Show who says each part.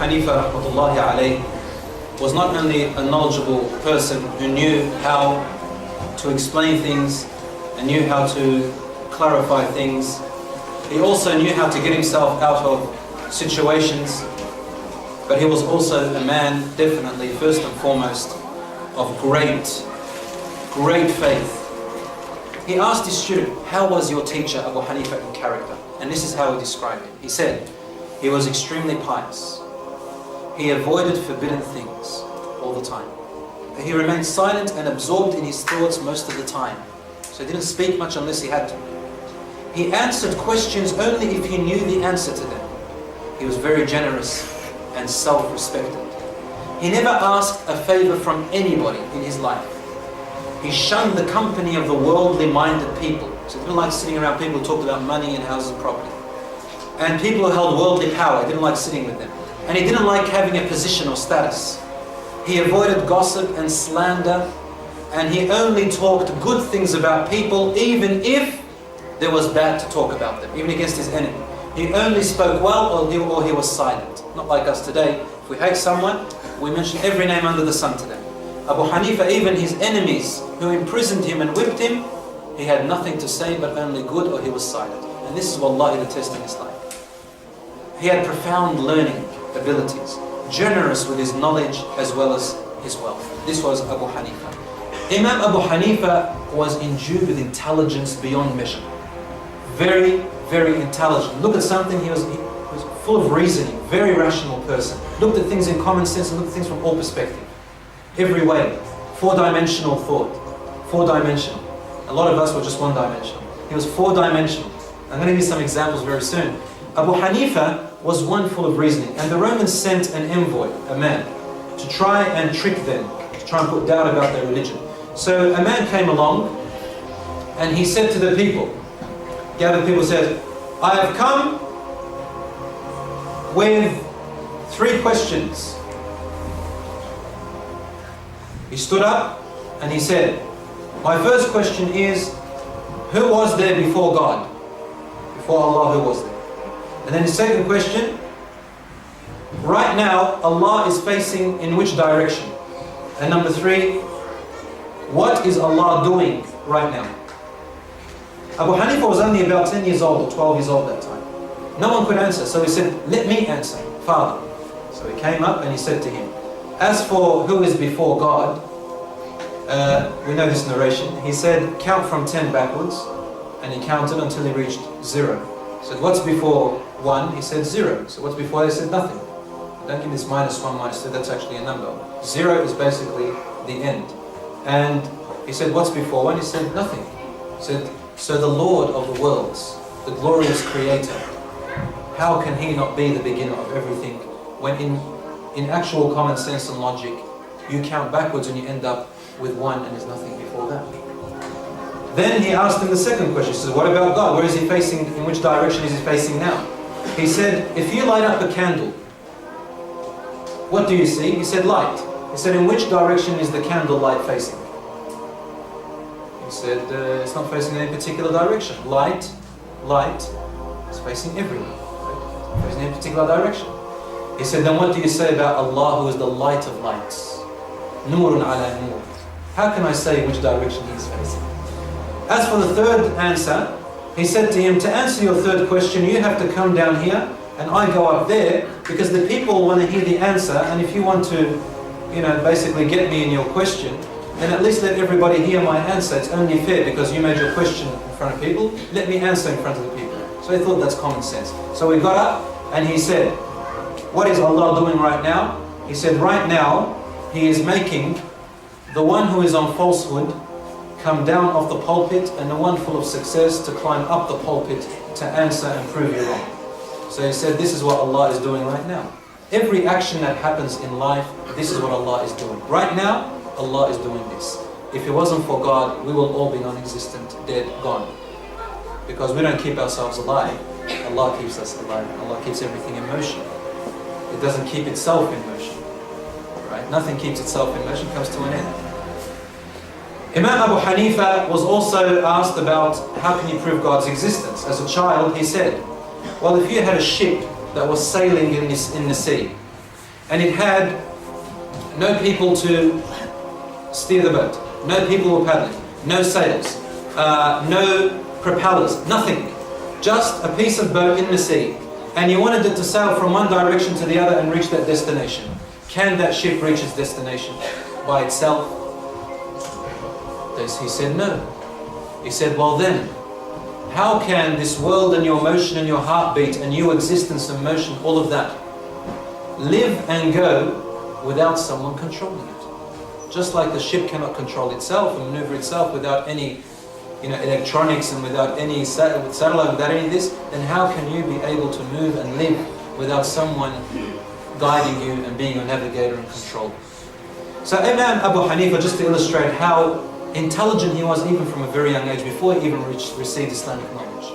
Speaker 1: Hanifa rahmatullahi alayhi was not only a knowledgeable person who knew how to explain things and knew how to clarify things, he also knew how to get himself out of situations, but he was also a man, definitely, first and foremost, of great faith. He asked his student, how was your teacher Abu Hanifa in character? And this is how he described him. He said, he was extremely pious. He avoided forbidden things all the time. He remained silent and absorbed in his thoughts most of the time. So he didn't speak much unless he had to. He answered questions only if he knew the answer to them. He was very generous and self-respected. He never asked a favor from anybody in his life. He shunned the company of the worldly-minded people. So he didn't like sitting around people who talked about money and houses and property. And people who held worldly power, he didn't like sitting with them. And he didn't like having a position or status. He avoided gossip and slander, and he only talked good things about people, even if there was bad to talk about them, even against his enemy. He only spoke well, or he was silent. Not like us today. If we hate someone, we mention every name under the sun to them. Abu Hanifa, even his enemies who imprisoned him and whipped him, he had nothing to say but only good, or he was silent. And this is wallahi the test in his life. He had profound learning abilities, generous with his knowledge as well as his wealth. This was Abu Hanifa. Imam Abu Hanifa was endued with intelligence beyond measure. Very, very intelligent. Look at something, he was full of reasoning, very rational person. Looked at things in common sense and looked at things from all perspectives. Every way. Four-dimensional thought. Four-dimensional. A lot of us were just one-dimensional. He was four-dimensional. I'm going to give you some examples very soon. Abu Hanifa was one full of reasoning, and the Romans sent an envoy, a man, to try and trick them, to try and put doubt about their religion. So a man came along and he said to the people, gathered people, said, I have come with 3 questions. He stood up and he said, my first question is, who was there before God? Before Allah, who was there? And then the second question, right now Allah is facing in which direction? And number 3, what is Allah doing right now? Abu Hanifa was only about 10 years old or 12 years old that time. No one could answer, so he said, let me answer, Father. So he came up and he said to him, as for who is before God, we know this narration. He said, count from 10 backwards, and he counted until he reached 0. He said, what's before 1? He said 0. So what's before? He said nothing. Don't give this -1, -2, that's actually a number. 0 is basically the end. And he said, what's before 1? He said nothing. He said, so the Lord of the worlds, the glorious Creator, how can He not be the beginner of everything when in actual common sense and logic, you count backwards and you end up with 1 and there's nothing before that. Then he asked him the second question. He said, what about God? Where is He facing? In which direction is He facing now? He said, if you light up a candle, what do you see? He said, light. He said, in which direction is the candle light facing? He said, it's not facing in any particular direction. Light is facing everywhere. Right? It's not facing in any particular direction. He said, then what do you say about Allah, who is the light of lights? Nurun ala nur. How can I say which direction He is facing? As for the third answer, he said to him, to answer your third question, you have to come down here and I go up there, because the people want to hear the answer, and if you want to, basically get me in your question, then at least let everybody hear my answer. It's only fair because you made your question in front of people, let me answer in front of the people. So he thought that's common sense. So he got up and he said, what is Allah doing right now? He said, right now, He is making the one who is on falsehood come down off the pulpit, and the one full of success to climb up the pulpit to answer and prove you wrong. So he said, this is what Allah is doing right now. Every action that happens in life, this is what Allah is doing. Right now, Allah is doing this. If it wasn't for God, we will all be non-existent, dead, gone. Because we don't keep ourselves alive, Allah keeps us alive. Allah keeps everything in motion. It doesn't keep itself in motion. Right? Nothing keeps itself in motion, comes to an end. Imam Abu Hanifa was also asked about how can you prove God's existence. As a child, he said, well, if you had a ship that was sailing in the sea, and it had no people to steer the boat, no people were paddling, no sails, no propellers, nothing. Just a piece of boat in the sea. And you wanted it to sail from one direction to the other and reach that destination. Can that ship reach its destination by itself? He said no. He said, well then, how can this world and your motion and your heartbeat and your existence and motion, all of that, live and go without someone controlling it? Just like the ship cannot control itself and maneuver itself without any electronics and without any satellite, without any of this, then how can you be able to move and live without someone guiding you and being your navigator and control? So Imam Abu Hanifa, just to illustrate how intelligent he was even from a very young age, before he even received Islamic knowledge.